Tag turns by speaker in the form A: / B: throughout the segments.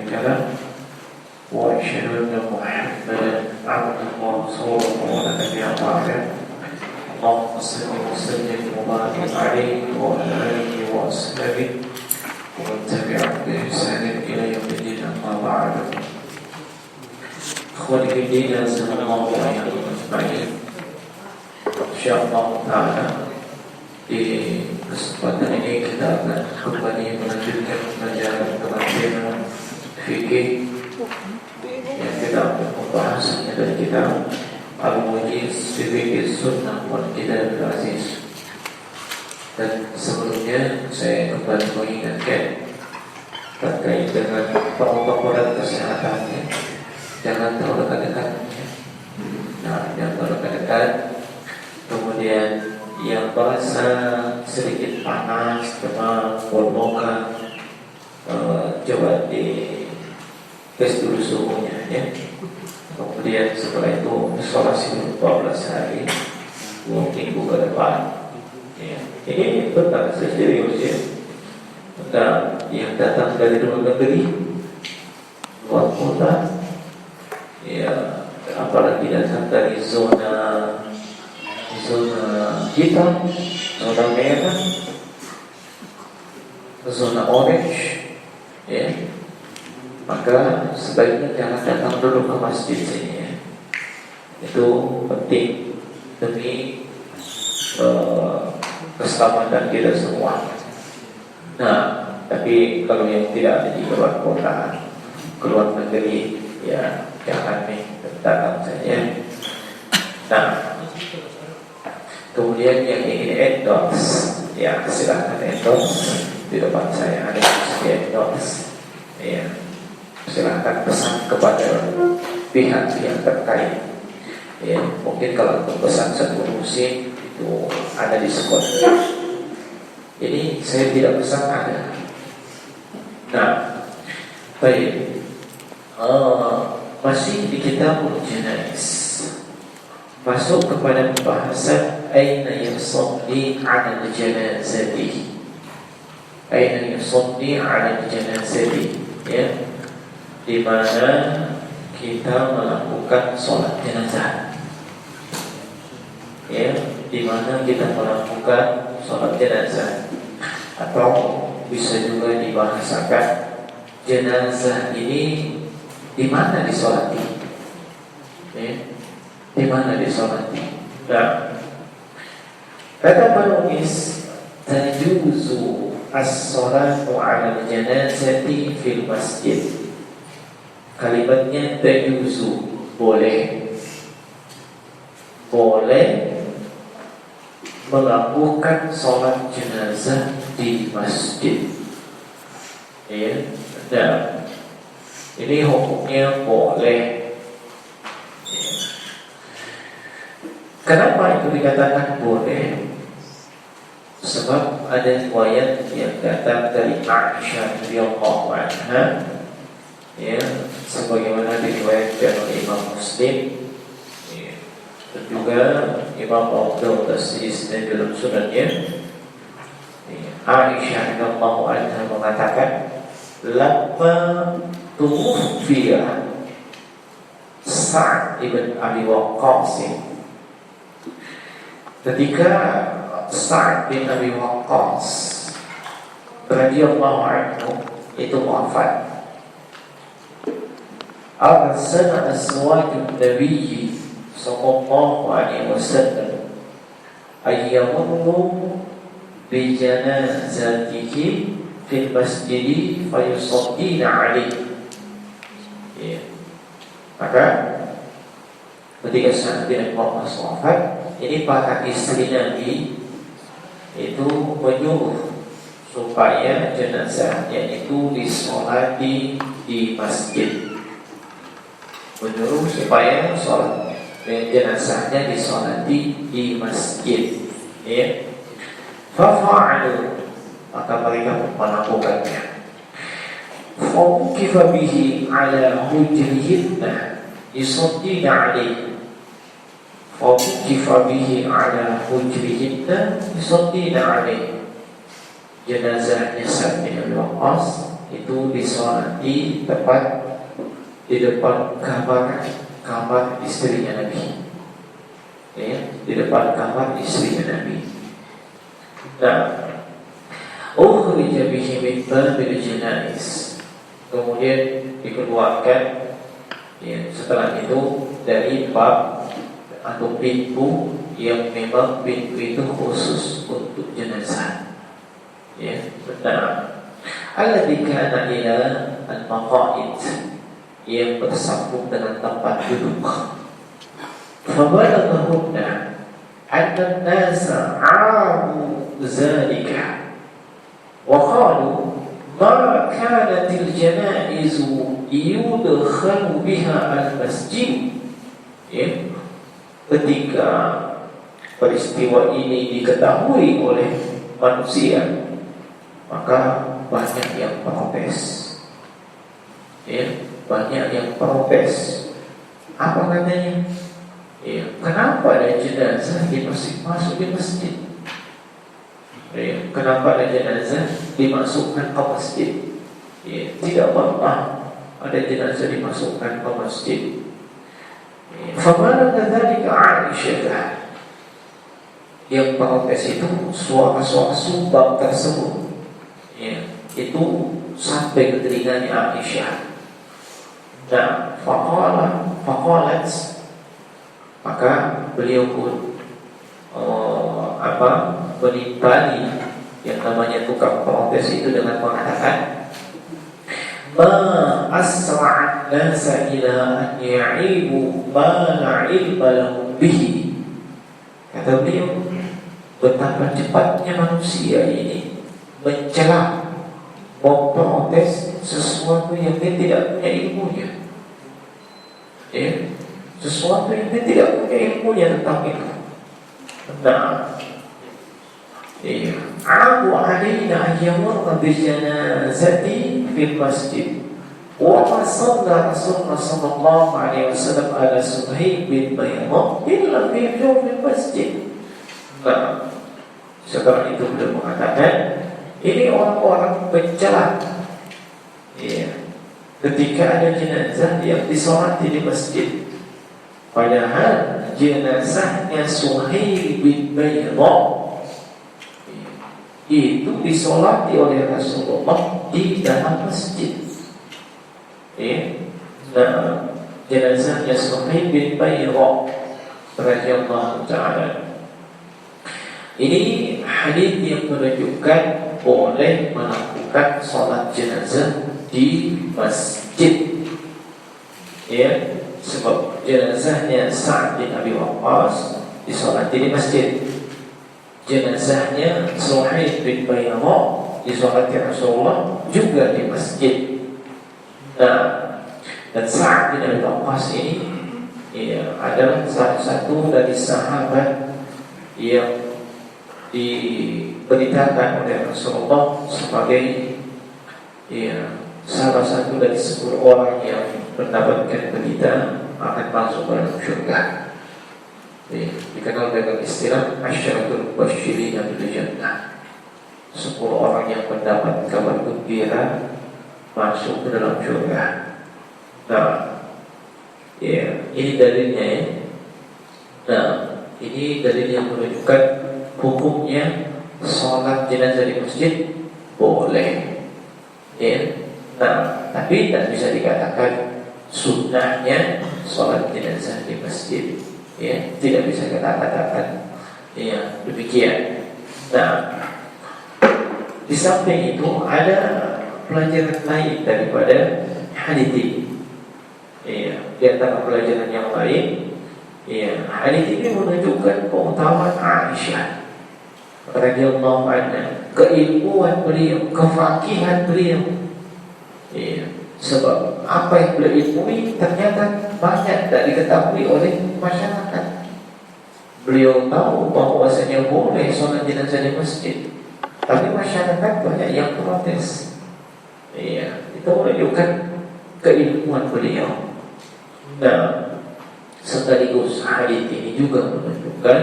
A: شريك له وأشهد أن محمدا عبده ورسوله ونبي بعده اللهم صل وسلم وبارك عليه وعلى آله وأصحابه ومن تبعهم بإحسان إلى يوم الدين أما بعد إخواني في الدين أعزكم الله وإياكم أجمعين insyaallah ta'ala di kesempatan ini kita akan kembali melanjutkan pelajaran tentang fikih yang kita akan membahasnya dari kitab Al-Mujiz fi Fiqh Sunnah wal Kitab Al-Aziz. Dan sebelumnya saya kembali mengingatkan terkait dengan protokol kesehatannya, jangan terlalu dekat-dekat. Nah, jangan terlalu dekat-dekat. Kemudian yang merasa sedikit panas, demam, bolongan, coba di tes dulu suhunya ya. Kemudian setelah itu isolasi 14 hari, 2 minggu ke depan ya. Ini benar serius ya. Dan yang datang dari luar negeri, luar kota ya, apalagi datang dari zona hitam, zona merah, zona orange ya, maka sebaiknya jangan datang dulu ke masjid sini ya. Itu penting demi keselamatan kita semua. Nah, tapi kalau yang tidak ada di luar kota, keluar negeri ya jangan nih, datang saja. Nah, kemudian yang ingin endorse, ya silahkan endorse. Di depan saya ada yang endorse, ya silahkan pesan kepada pihak yang terkait. Ya, mungkin kalau untuk pesan satu musik itu ada di sekolah. Jadi saya tidak pesan ada. Nah, baik, masih di kitabul janaiz. Masuk kepada pembahasan aina yusalli 'ala al-janazati. Aina yusalli 'ala al-janazati ya. Di mana kita melakukan salat jenazah. Ya, di mana kita melakukan salat jenazah. Atau bisa juga dibahasakan jenazah ini di mana disolati. Ya. Di mana disolati? Nah, kata penulis tajuzu as-salatu 'ala al-janazati fil masjid. Kalimatnya tajuzu, boleh melakukan salat jenazah di masjid. Ya, nah, ini hukumnya boleh. Kenapa itu dikatakan boleh? Sebab ada riwayat yang datang dari Aisyah radhiyallahu anha, ya, sebagaimana diriwayatkan oleh Imam Muslim, ya, dan juga Imam Abu Dawud as-Sijistani dalam sunannya. Ya, Aisyah radhiyallahu anha mengatakan, "Lamma tuwfiya Sa'd ibn Abi Waqqas." Ketika Sa'd bin Abi Waqqas radhiyallahu anhu itu wafat, arsala azwajun Nabi sallallahu alaihi wasallam ayyamurru bi janazatihi fil masjid fayusallina alaihi. Ya. Maka ketika Sa'd bin Abi Waqqas wafat, ini para istri Nabi itu menyuruh supaya jenazahnya itu disolati di masjid. Menyuruh supaya sholat jenazahnya disolati di masjid. Ya. Fafa'alu, maka mereka melakukannya. Fauqifa bihi ala hujrihinna yusallina alaihi. Fauqifa bihi ala hujrihinna yusallina alaihi. Jenazahnya Sa'd bin Abi Waqqas itu disolati tepat di depan kamar istrinya Nabi, ya, di depan kamar istrinya Nabi. Nah, ukhrija bihi min babil janais, kemudian dikeluarkan, ya, setelah itu dari bab atau pintu yang memang pintu itu khusus untuk jenazah, ya, benar. Alladzi kana ila al-maqa'id, yang bersambung dengan tempat duduk. Fabalaghahunna anna an-nasa 'abu zalika wa qalu ma kanat al-janaiz yudkhalu biha al-masjid. Ya, ketika peristiwa ini diketahui oleh manusia, maka banyak yang protes, ya, banyak yang protes. Apa katanya? Ya, kenapa ada jenazah masuk di masjid? Ya, kenapa ada jenazah dimasukkan ke masjid? Ya, tidak pernah ada jenazah dimasukkan ke masjid. Faman kadzalika Aisyah, yang protes itu suara-suara sumbang tersebut, ya, itu sampai ke telinganya Aisyah. Nah, faqalat, maka beliau pun menimpali yang namanya tukang protes itu dengan mengatakan, ma asra'an nasa ila an ya'ibu ma la ilma lahum bihi. Kata beliau, betapa cepatnya manusia ini mencela, memprotes sesuatu yang dia tidak punya ilmunya, ya, sesuatu yang dia tidak punya ilmunya tentang itu. Nah, ya, Abu alaina ayyamurna bijanazati fil masjid wa shalla Rasulullah sallallahu alaihi wasallam ala Suhaib bin Baydah illa fi jawfil masjid. Nah, setelah itu beliau mengatakan, ini orang-orang pencela, ya, ketika ada jenazah yang disolati di masjid, padahal jenazahnya Suhaib bin Baydah itu disolati oleh Rasulullah di dalam masjid, ya. Nah, jenazahnya Suhaib bin Baydah radhiyallahu ta'ala, ini hadis yang menunjukkan boleh melakukan sholat jenazah di masjid, ya, sebab jenazahnya Sa'ad bin Abi Waqqas disolati di masjid, jenazahnya Suhaib bin Baydah disolati Rasulullah juga di masjid. Nah, dan Sa'ad bin Abi Waqqas ini, ya, adalah salah satu dari sahabat yang diberitakan oleh Rasulullah sebagai, ya, salah satu dari 10 orang yang mendapatkan berita akan masuk dalam surga. Dikenal dengan istilah asyaratul mubasysyirin bil jannah, 10 orang yang mendapat kabar gembira masuk ke dalam surga. Nah, ya, ini dalilnya, ya. Nah, ini dalil yang menunjukkan hukumnya sholat jenazah di masjid boleh, ya. Nah, tapi tidak bisa dikatakan sunnahnya sholat jenazah di masjid, ya, tidak bisa kita katakan, ya, demikian. Nah, di samping itu ada pelajaran lain daripada hadis ini, ya. Di antara pelajaran yang lain, ya, hadis ini menunjukkan keutamaan Aisyah radhiyallahu anha, keilmuan beliau, kefakihan beliau, ya. Sebab apa yang beliau ilmui ternyata banyak tidak diketahui oleh masyarakat. Beliau tahu bahwasanya boleh sholat jenazah di masjid, tapi masyarakat banyak yang protes. Iya, itu menunjukkan keilmuan beliau. Nah, sekaligus hadis ini juga menunjukkan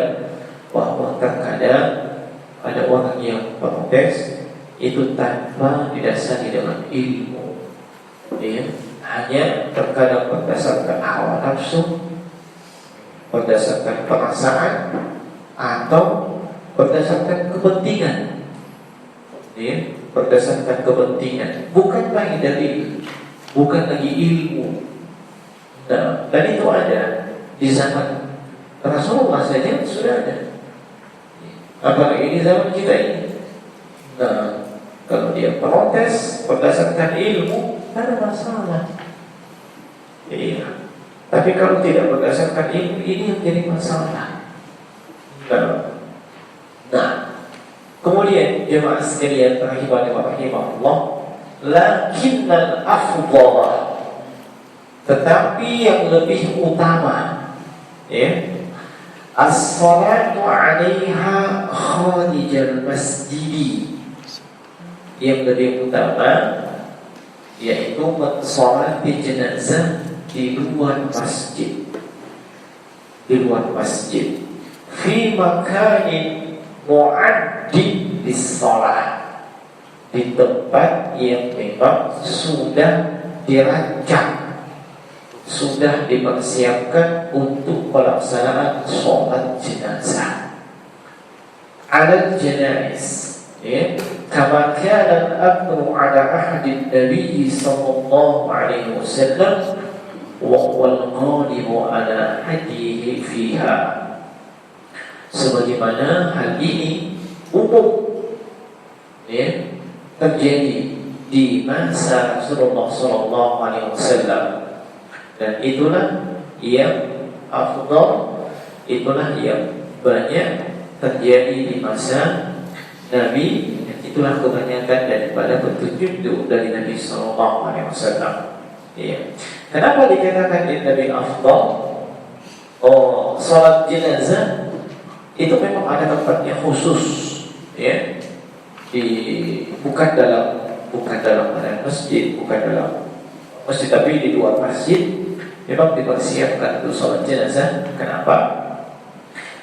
A: bahwa terkadang ada orang yang protes, itu tanpa didasari dengan ilmu, ya, hanya terkadang berdasarkan hawa nafsu, berdasarkan perasaan, atau berdasarkan kepentingan, ya, berdasarkan kepentingan, bukan lagi dalil, bukan lagi ilmu. Nah, dan itu ada di zaman Rasulullah saja sudah ada. Apalagi di zaman kita ini. Nah, kalau dia protes berdasarkan ilmu, tidak ada masalah. Iya. Tapi kalau tidak berdasarkan ilmu, ini yang jadi masalah. Nah, kemudian jemaah sekalian rahimahullah, lakinnal afdhalah, tetapi yang lebih utama, ya, as-salatu 'alaiha kharijal masjid. Yang lebih utama yaitu salat jenazah di luar masjid, di luar masjid, fi makanin mu'addin lis-shalah, di tempat yang memang sudah dirancang, sudah dipersiapkan untuk pelaksanaan sholat jenazah. Ala janaiz, ya, kama kana al-amru ala ahdi Nabi sallallahu alaihi wasallam wa huwa al-qadimu ala hadihi fiha. Sebagaimana hal ini umum, ya, terjadi di masa Rasulullah sallallahu alaihi wasallam, dan itulah yang afdal, itulah yang banyak terjadi di masa Nabi, dan itulah kebanyakan daripada petunjuk dari Nabi sallallahu alaihi wasallam. Ya. Kenapa dikatakan ini Nabi afdal? Oh, salat jenazah itu memang ada tempatnya khusus, ya. Bukan dalam masjid, bukan dalam masjid, tapi di luar masjid memang dipersiapkan untuk sholat jenazah. Kenapa?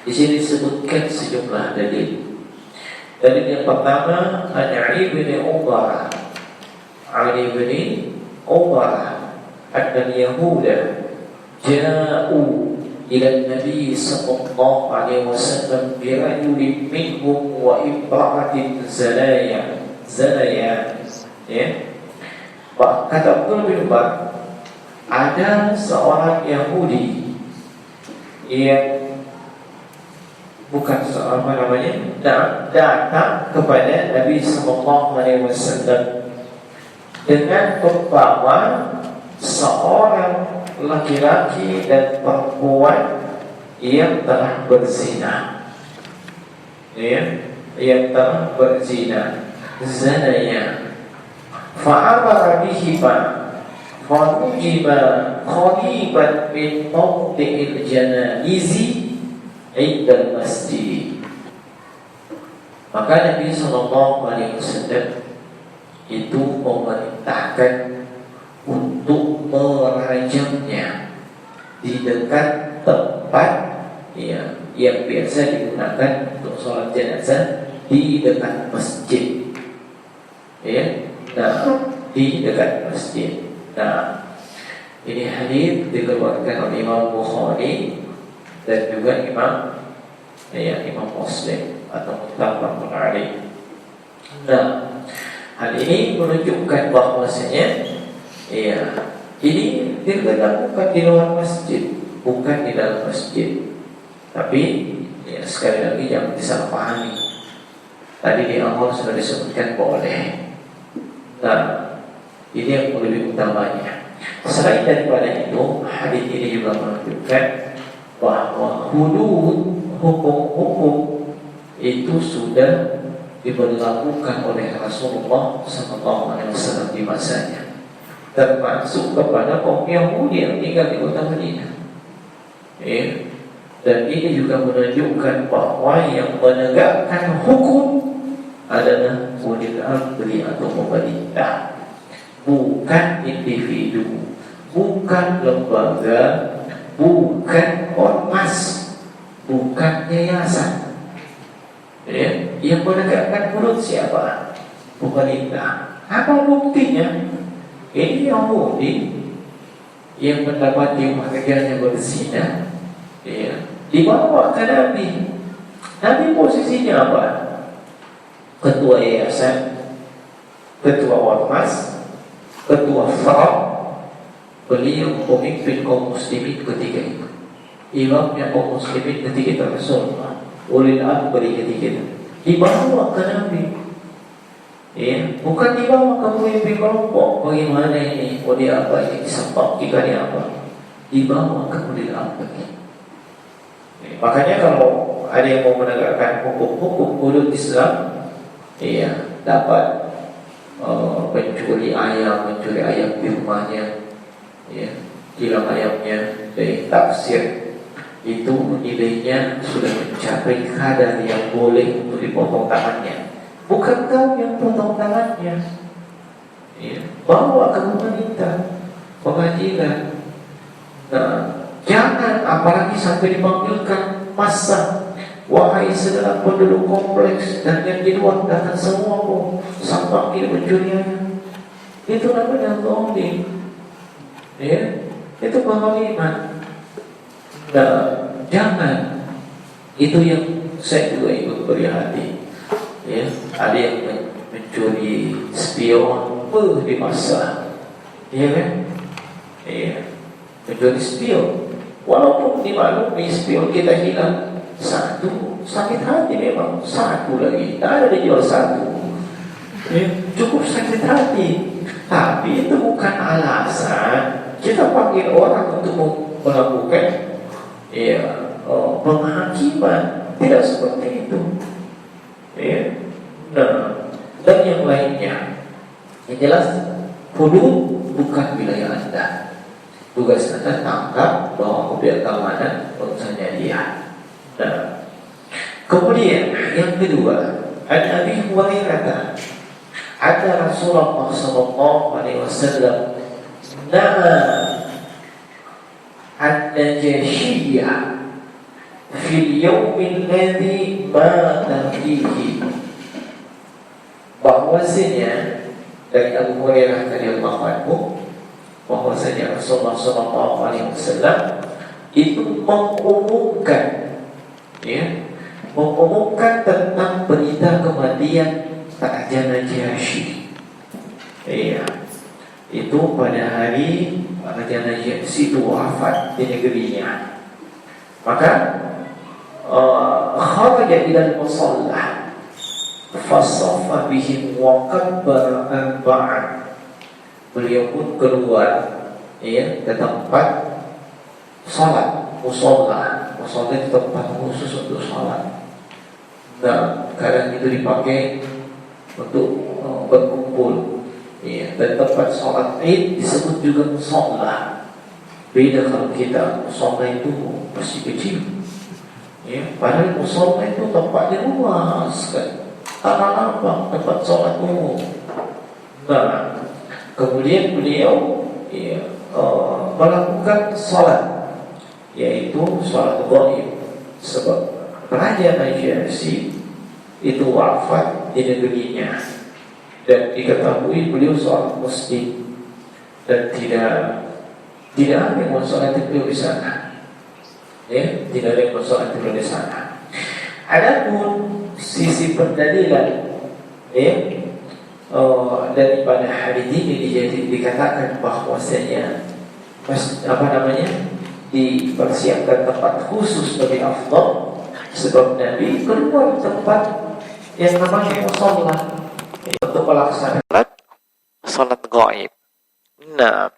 A: Di sini disebutkan sejumlah dalil. Dalil yang pertama, Ali bin Umar, anna Yahuda ja'u ila Nabi sallallahu alaihi wasallam bi rajulin minhum wa imra'atin zanaya. Ya. Kata Abdullah bin Umar, ada seorang Yahudi yang datang kepada Nabi sallallahu alaihi wasallam dengan membawa seorang laki-laki dan perempuan yang telah berzina, ya, yang telah berzina, zanaya. Fa'amara bihima fanujiba qariban min mawdi'il janaizi indal masjid. Maka Nabi sallallahu alaihi wasallam itu memerintahkan untuk merajamnya di dekat tempat, ya, yang biasa digunakan untuk sholat jenazah, di dekat masjid, ya. Nah, di dekat masjid. Nah, ini hadis dikeluarkan oleh Imam Bukhari dan juga Imam Muslim atau muttafaqun alaih. Nah, hal ini menunjukkan bahwasanya, ya, ini dilakukan di luar masjid, bukan di dalam masjid. Tapi, ya, sekali lagi jangan disalahpahami. Tadi di awal sudah disebutkan boleh. Nah, ini yang lebih utamanya. Selain daripada itu, hadis ini juga menunjukkan bahwa hudud, hukum-hukum itu sudah diberlakukan oleh Rasulullah SAW di masanya, termasuk kepada kaum Yahudi yang tinggal di kota Madinah. Dan ini juga menunjukkan bahwa yang menegakkan hukum adalah ulil amri atau pemerintah, bukan individu, bukan lembaga, bukan ormas, bukan yayasan. Ya, yang menegakkan hudud siapa? pemerintah. Apa buktinya? Ini Yahudi yang mendapati warganya berzina, ya, dibawa ke Nabi. Nabi posisinya apa? Ketua yayasan, ketua ormas, ketua front. Beliau pemimpin kaum muslimin ketika itu, imamnya kaum muslimin ketika itu, Rasulullah ulil amri ketika itu, dibawa ke Nabi. Ya, bukan dibawa ke pemimpin kelompok. Bagaimana ini? Oh, dia apa ini? Sebab jika dia apa? Dibawa ke ulil amri. Ya, makanya kalau ada yang mau menegakkan hukum-hukum hudud Islam, iya, dapat mencuri ayam di rumahnya, ya, hilang ayamnya dari taksir, itu nilainya sudah mencapai kadar yang boleh untuk dipotong tangannya. Bukan kau yang potong tangannya, ya, bawa ke pemerintah, pengadilan. Nah, jangan apalagi sampai dipanggilkan massa. Wahai segala penduduk kompleks dan yang di luar, datang semua kok sampai ini pencuriannya. Itu namanya zalim. Ya, itu pengaliman. Nah, jangan. Itu yang saya juga ikut berhati. Ya, ada yang mencuri spion di masa, ya kan? Ya, mencuri spion. Walaupun dimaklumi spion kita hilang satu, sakit hati memang. Satu lagi, ada dijual satu, ya, cukup sakit hati. Tapi itu bukan alasan kita panggil orang untuk melakukan, ya, penghakiman. Tidak seperti itu, ya. Nah, dan yang lainnya, yang jelas hudud bukan wilayah Anda. Tugas Anda tangkap, bawa ke pihak keamanan, urusannya dia. Nah, kemudian yang kedua, ada Abi Hurairah, ada Rasulullah sallallahu alaihi wasallam naha an-najasyiyah fil yawmil ladzi mata fihi. Bahwasanya dari Abu Hurairah radhiyallahu anhu, bahwasanya Rasulullah sallallahu alaihi wasallam itu mengumumkan, ya, mengumumkan tentang berita kematian Raja Najasyi. Iya, itu pada hari Raja Najasyi itu wafat di negerinya. Maka kharaja ila al-musalla fasaffa bihim wa kabbara arba'an. Beliau pun keluar, ya, ke tempat salat, musalla. Musalla itu tempat khusus untuk salat. Nah, kadang itu dipakai untuk berkumpul, ya, dan tempat salat Id disebut juga musalla. Beda kalau kita musalla itu masih kecil, ya, padahal musalla itu tempatnya luas kan, tanah lapang, tempat salat umum. Nah, kemudian beliau, ya, melakukan salat, yaitu salat ghaib. Sebab Raja Najasyi itu wafat di negerinya, dan diketahui beliau seorang muslim dan tidak ada yang mensolat beliau di sana, ya, tidak ada yang mensolat beliau di sana. Adapun sisi pendalilan, ya, daripada hadis ini dikatakan bahwasanya dipersiapkan tempat khusus bagi afdal, sebab Nabi keluar tempat yang namanya musalla untuk melaksanakan salat gaib. Nah,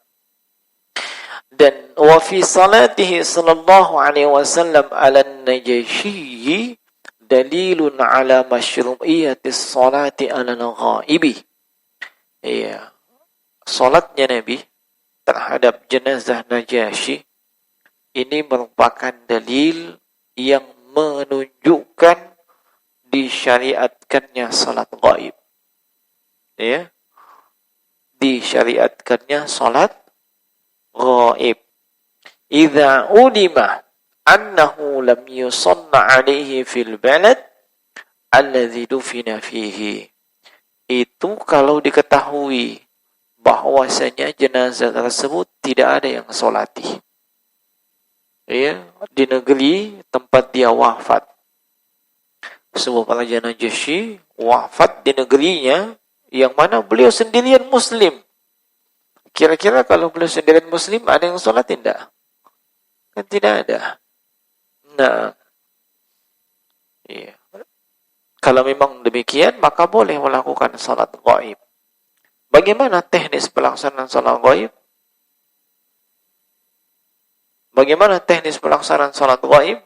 A: dan wa fi salatihi sallallahu alaihi wasallam ala an-Najasyi dalilun ala masyru'iyyati salati ala al-ghaibi. Iya, salatnya Nabi terhadap jenazah Najasyi ini merupakan dalil yang menunjukkan disyariatkannya salat gaib. Ya, disyariatkannya salat gaib. Idza ulima annahu lam yusalla alaihi fil balad alladhi dufina fihi.
B: itu kalau diketahui bahwasanya jenazah tersebut tidak ada yang solati, ya, di negeri tempat dia wafat. Sebuah Raja Najasyi wafat di negerinya yang mana beliau sendirian muslim. Kira-kira kalau beliau sendirian muslim ada yang sholat tidak? Kan tidak ada. Nah, iya. Kalau memang demikian maka boleh melakukan sholat gaib. Bagaimana teknis pelaksanaan sholat gaib? Bagaimana teknis pelaksanaan sholat gaib?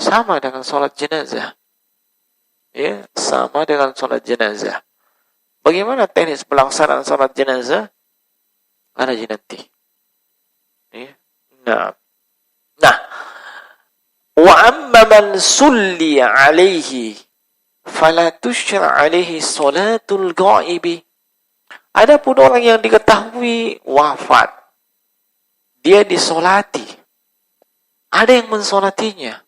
B: Sama dengan sholat jenazah. Ya, sama dengan sholat jenazah. Bagaimana teknis pelaksanaan sholat jenazah? Ada nanti. Ya. Nah, wa amma man sulli alaihi fala tusyra alaihi salatul ghaibi. Adapun orang yang diketahui wafat, dia disolati, ada yang mensolatinya,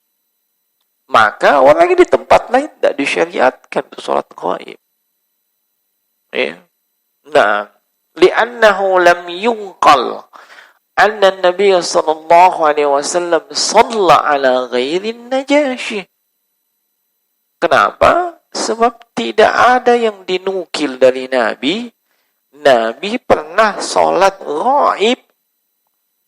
B: maka orang ini di tempat lain tidak disyariatkan untuk sholat ghaib. Ya. Nah, li'annahu lam yunqal anna Nabi sallallahu alaihi wasallam shalla ala ghairi Najasyi. Kenapa? Sebab tidak ada yang dinukil dari Nabi. Nabi pernah sholat ghaib.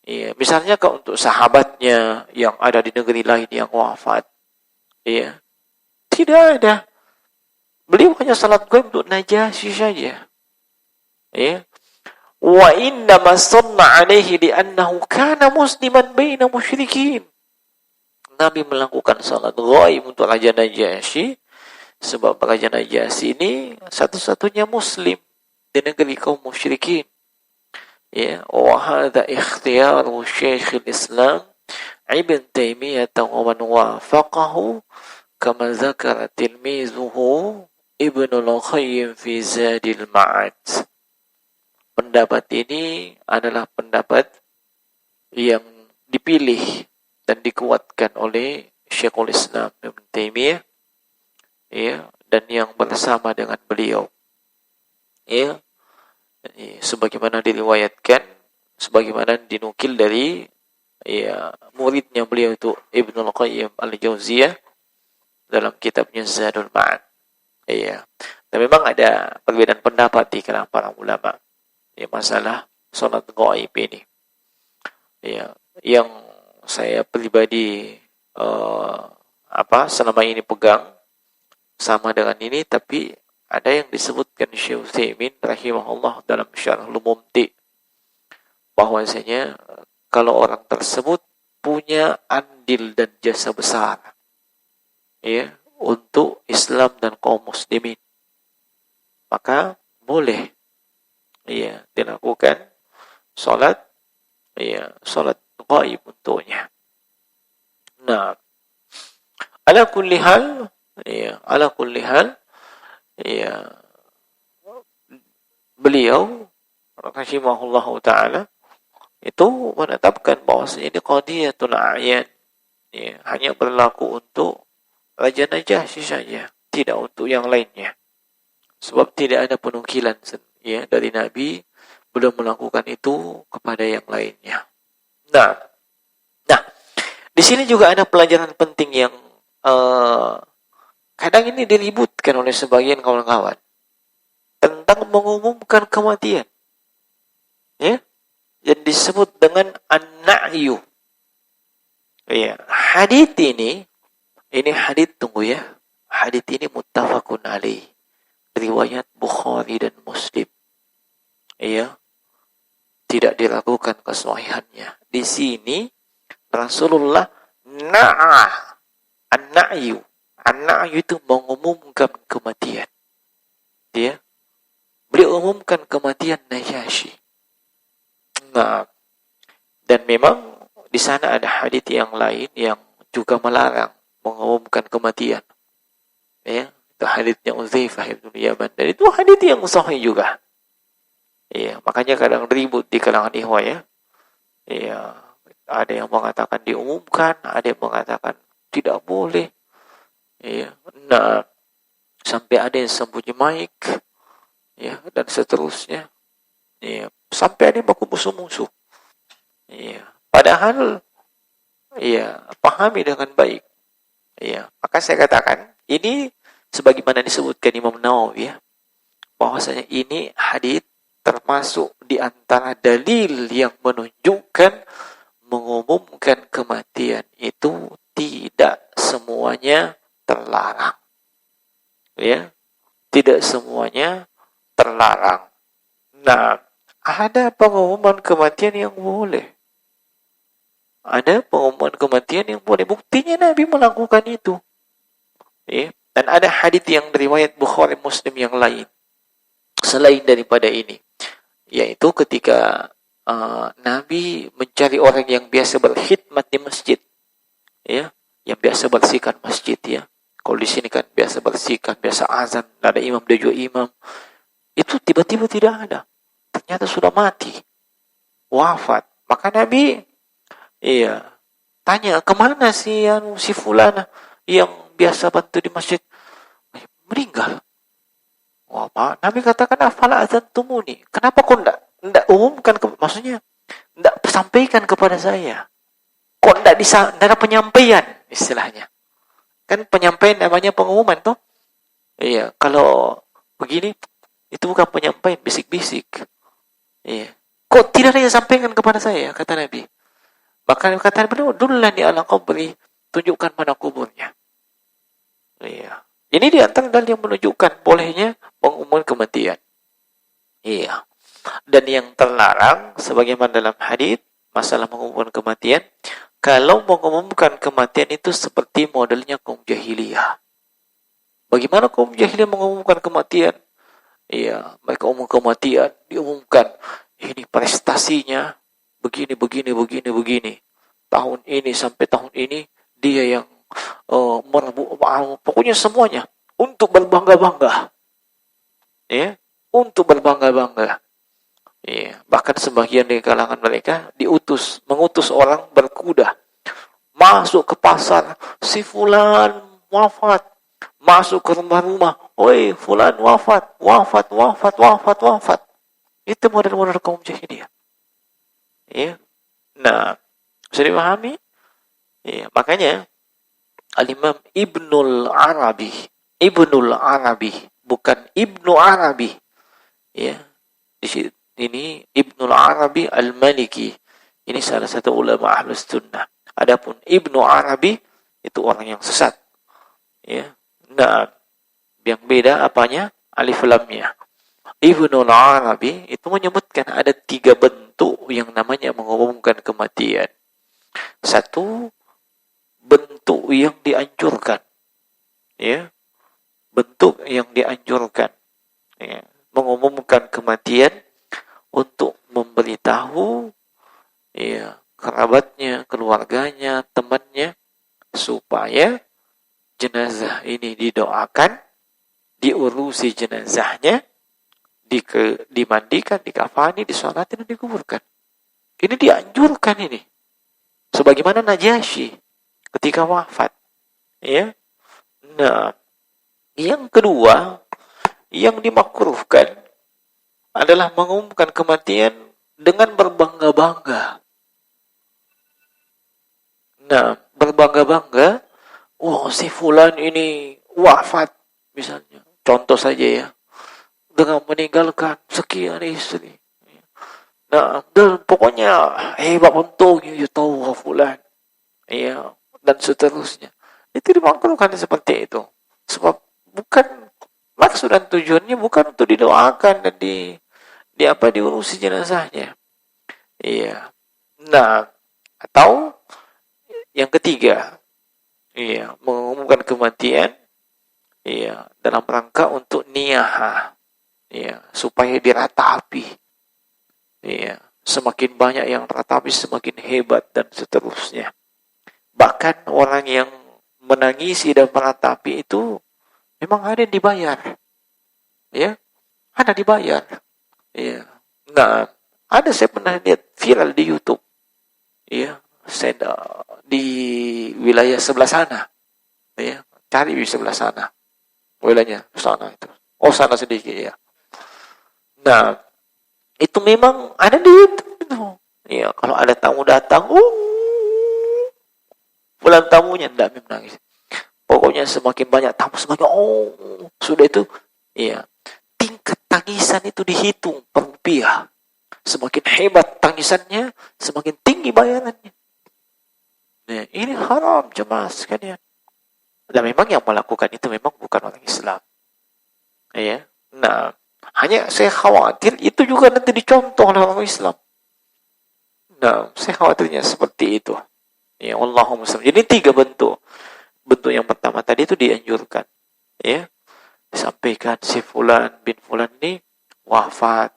B: Ya, misalnya untuk sahabatnya yang ada di negeri lain yang wafat. Ya. Tidak ada. Beliau hanya sholat ghaib untuk Najasyi saja. Ya. Wa inna ma shalla alaihi li'annahu kana musliman baina musyrikin. Nabi melakukan salat ghaib untuk Raja Najasyi sebab Raja Najasyi ini satu-satunya muslim di negeri kaum musyrikin. Ya, wa hadha ikhtiyaru Syekhul Islam Ibn Taimiyah wa man wafaqahu kama dzakara tilmizuhu Ibnul Qayyim fi Zadil Ma'ad. Pendapat ini adalah pendapat yang dipilih dan dikuatkan oleh Syekhul Islam Ibn Taimiyah, ya, dan yang bersama dengan beliau, ya, sebagaimana diriwayatkan, sebagaimana dinukil dari, ya, muridnya beliau itu Ibnul Qayyim Al-Jauziyah dalam kitabnya Zadul Ma'ad. Ya, dan memang ada perbedaan pendapat di kalangan para ulama. Ya, masalah sholat gaib ini. Ya, yang saya pribadi selama ini pegang sama dengan ini, tapi ada yang disebutkan Syekh Utsaimin rahimahullah dalam Syarhul Mumti bahwasanya kalau orang tersebut punya andil dan jasa besar, ya, untuk Islam dan kaum muslimin, maka boleh, ya, dilakukan salat, ya, salat gaib untuknya. Nah, ala kulli hal, ya, beliau rahimahullahu taala itu menetapkan bahwasanya ini qadiyatul a'yan, ya, hanya berlaku untuk Raja Najasyi saja, tidak untuk yang lainnya. Sebab tidak ada penukilan, ya, dari Nabi belum melakukan itu kepada yang lainnya. Nah, di sini juga ada pelajaran penting yang kadang ini diributkan oleh sebagian kawan-kawan tentang mengumumkan kematian, ya, yang disebut dengan an-na'yu. Ya, hadits ini hadits, tunggu ya, hadits ini muttafaqun alaih, riwayat Bukhari dan Muslim. Ya, tidak diragukan kesahihannya. Di sini Rasulullah an-na'yu itu mengumumkan kematian. Ya, beliau umumkan kematian Najasyi. Nah, dan memang di sana ada hadits yang lain yang juga melarang mengumumkan kematian. Ya, itu haditsnya Uzaifah bin Yaman, dan itu hadits yang sahih juga. Ya, makanya kadang ribut di kalangan ikhwah, ya. Ya, ada yang mengatakan diumumkan, ada yang mengatakan tidak boleh. Ya. Nah, sampai ada yang sembunyi mic, ya, dan seterusnya. Ya. Sampai ada yang baku musuh-musuh. Ya. Padahal, ya, pahami dengan baik. Ya. Maka saya katakan, ini sebagaimana disebutkan Imam Nawawi, ya, bahwasanya ini hadits termasuk di antara dalil yang menunjukkan mengumumkan kematian itu tidak semuanya terlarang. Ya, tidak semuanya terlarang. Nah, ada pengumuman kematian yang boleh. Ada pengumuman kematian yang boleh. Buktinya Nabi melakukan itu. Ya. Dan ada hadits yang riwayat Bukhari Muslim yang lain selain daripada ini, yaitu ketika Nabi mencari orang yang biasa berkhidmat di masjid, ya, yang biasa bersihkan masjid, ya. Kalau di sini kan biasa bersihkan, biasa azan, ada imam, dia juga imam. Itu tiba-tiba tidak ada. Ternyata sudah mati, wafat. Maka Nabi, iya, tanya, kemana si fulana yang biasa bantu di masjid? Meninggal. Wah, Pak, Nabi katakan, afala azantumuni. Kenapa kau tidak umumkan, maksudnya tidak sampaikan kepada saya? Kok tidak ada penyampaian, istilahnya? Kan penyampaian namanya pengumuman, toh? Iya, kalau begini, itu bukan penyampaian, bisik-bisik. Iya. Kok tidak ada yang sampaikan kepada saya, kata Nabi. Bahkan kata Nabi, dullani ala qabri, tunjukkan mana kuburnya. Iya. Ini di antara dalil yang menunjukkan bolehnya pengumuman kematian. Iya. Dan yang terlarang, sebagaimana dalam hadits masalah mengumumkan kematian, kalau mengumumkan kematian itu seperti modelnya kaum jahiliyah. Bagaimana kaum jahiliyah mengumumkan kematian? Iya, mereka umum kematian, diumumkan. Ini prestasinya, begini. Tahun ini sampai tahun ini, dia yang pokoknya semuanya untuk berbangga-bangga, ya, untuk berbangga-bangga, ya. Bahkan sebagian dari kalangan mereka mengutus orang berkuda masuk ke pasar, si fulan wafat, masuk ke rumah-rumah, oi fulan wafat. Itu model-model kaum jahiliyah, ya. Nah, bisa dipahami, ya. Makanya Al-Imam Ibnul Arabi, bukan Ibnu Arabi. Ya. Di sini Ibnul Arabi Al-Maliki. Ini salah satu ulama Ahlus Sunnah. Adapun Ibnu Arabi itu orang yang sesat. Ya. Nah, yang beda apanya? Alif lamnya. Ibnul Arabi itu menyebutkan ada 3 bentuk yang namanya mengumumkan kematian. 1, bentuk yang dianjurkan, ya, bentuk yang dianjurkan, ya, mengumumkan kematian untuk memberitahu, ya, kerabatnya, keluarganya, temannya, supaya jenazah ini didoakan, diurusi jenazahnya, dimandikan, dikafani, disolatin, dan dikuburkan. Ini dianjurkan ini, sebagaimana Najasyi ketika wafat, ya. Nah, yang kedua yang dimakruhkan adalah mengumumkan kematian dengan berbangga-bangga. Nah, berbangga-bangga, wah, si fulan ini wafat, misalnya. Contoh saja, ya, dengan meninggalkan sekian istri. Nah, dan pokoknya hebat untungnya, you tahu fulan, ya, dan seterusnya. Itu dimakruhkan seperti itu. Sebab bukan maksud dan tujuannya bukan untuk didoakan dan diurusi jenazahnya. Iya. Nah, atau yang ketiga, iya, mengumumkan kematian, iya, dalam rangka untuk niyaha, iya, supaya diratapi. Iya, semakin banyak yang ratapi semakin hebat dan seterusnya. Bahkan orang yang menangisi dan meratapi itu memang ada yang dibayar, ya, ada dibayar, ya. Nah, ada saya pernah lihat viral di YouTube, ya, di wilayah sebelah sana, ya, cari di sebelah sana, wilayahnya sana itu. Oh, sana sedikit ya. Nah, itu memang ada di itu. Ya, kalau ada tamu datang, pulang tamunya enggak menangis. Pokoknya semakin banyak tamu, semakin sudah itu, ya, tingkat tangisan itu dihitung per rupiah. Semakin hebat tangisannya, semakin tinggi bayarannya. Nah, ini haram jemaah sekalian. Dan memang yang melakukan itu memang bukan orang Islam. Ya. Nah, hanya saya khawatir itu juga nanti dicontoh oleh orang Islam. Nah, saya khawatirnya seperti itu. Ya, Allahumma salli. Jadi 3 bentuk. Bentuk yang pertama tadi itu dianjurkan. Ya. Disampaikan si fulan bin fulan ini wafat.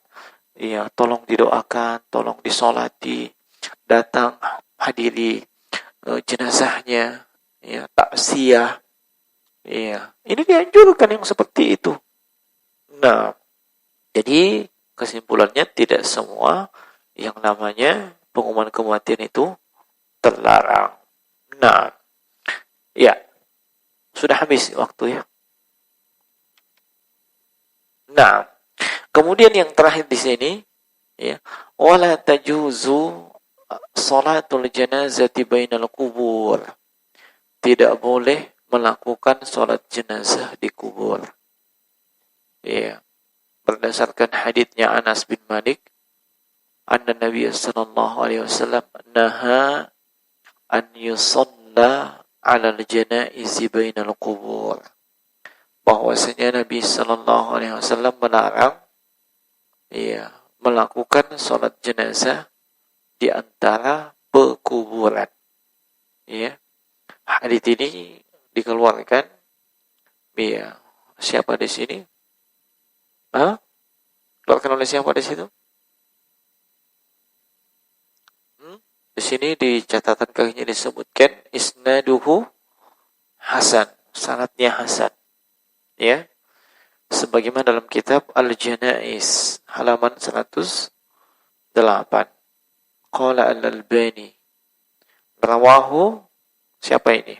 B: Ya, tolong didoakan, tolong disolati, datang hadiri jenazahnya, ya, taksiyah. Ya, ini dianjurkan yang seperti itu. Nah, jadi kesimpulannya tidak semua yang namanya pengumuman kematian itu terlarang. Nah, ya, sudah habis waktu ya. Nah, kemudian yang terakhir di sini, ya, wala tajuzu salatul janazati bainal kubur. Tidak boleh melakukan salat jenazah di kubur. Ya, berdasarkan haditsnya Anas bin Malik, anna Nabi sallallahu alaihi wasallam naha an yusalla 'ala al-janaizi bainal kubur. Bahwasanya Nabi sallallahu alaihi wasallam melarang, ya, melakukan salat jenazah di antara pekuburan. Ya. Hadits ini dikeluarkan, ya, siapa di sini? Dikeluarkan oleh siapa di situ? Di sini di catatan kakinya disebutkan isnaduhu hasan, sanadnya hasan. Ya. Sebagaimana dalam kitab Al-Janaiz halaman 108. Qala Al-Albani rawahu, siapa ini?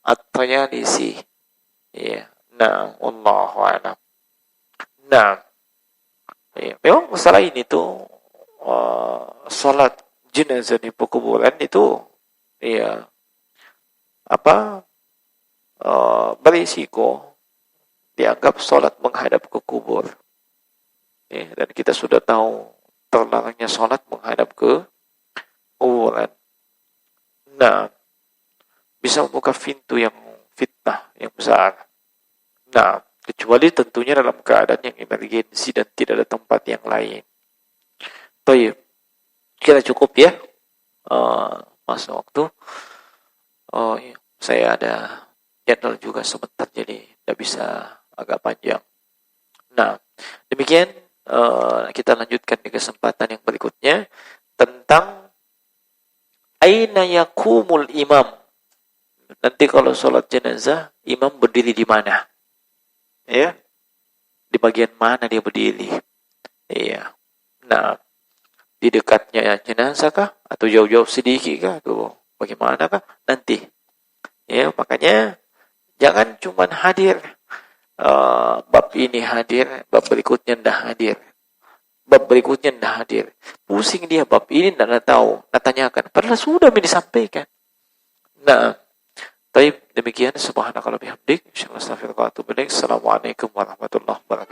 B: At-Tayalisi. Ya. Nah, wallahu a'lam. Nah, ya, memang masalah ini tuh salat jenazah di pekuburan itu, ya, berisiko dianggap salat menghadap ke kubur. Ya, dan kita sudah tahu terlarangnya salat menghadap ke kuburan. Nah, bisa membuka pintu yang fitnah yang besar. Nah, kecuali tentunya dalam keadaan yang emergensi dan tidak ada tempat yang lain. Baik, kira cukup ya. Masa waktu. Ya, saya ada jadwal juga sebentar, jadi tidak bisa agak panjang. Nah, demikian kita lanjutkan di kesempatan yang berikutnya tentang aina yakumul imam. Nanti kalau sholat jenazah, imam berdiri di mana? Ya, di bagian mana dia berdiri? Iya. Nah, di dekatnya jenazah kah? Atau jauh-jauh sedikit kah? Atau bagaimana kah? Nanti. Ya, makanya jangan cuma hadir. Bab ini hadir, bab berikutnya tidak hadir. Bab berikutnya tidak hadir. Pusing dia, bab ini tidak tahu. Nak tanyakan. Padahal sudah disampaikan. Nah, demikian. Subhanakallahumma bihamdik. Assalamualaikum warahmatullahi wabarakatuh.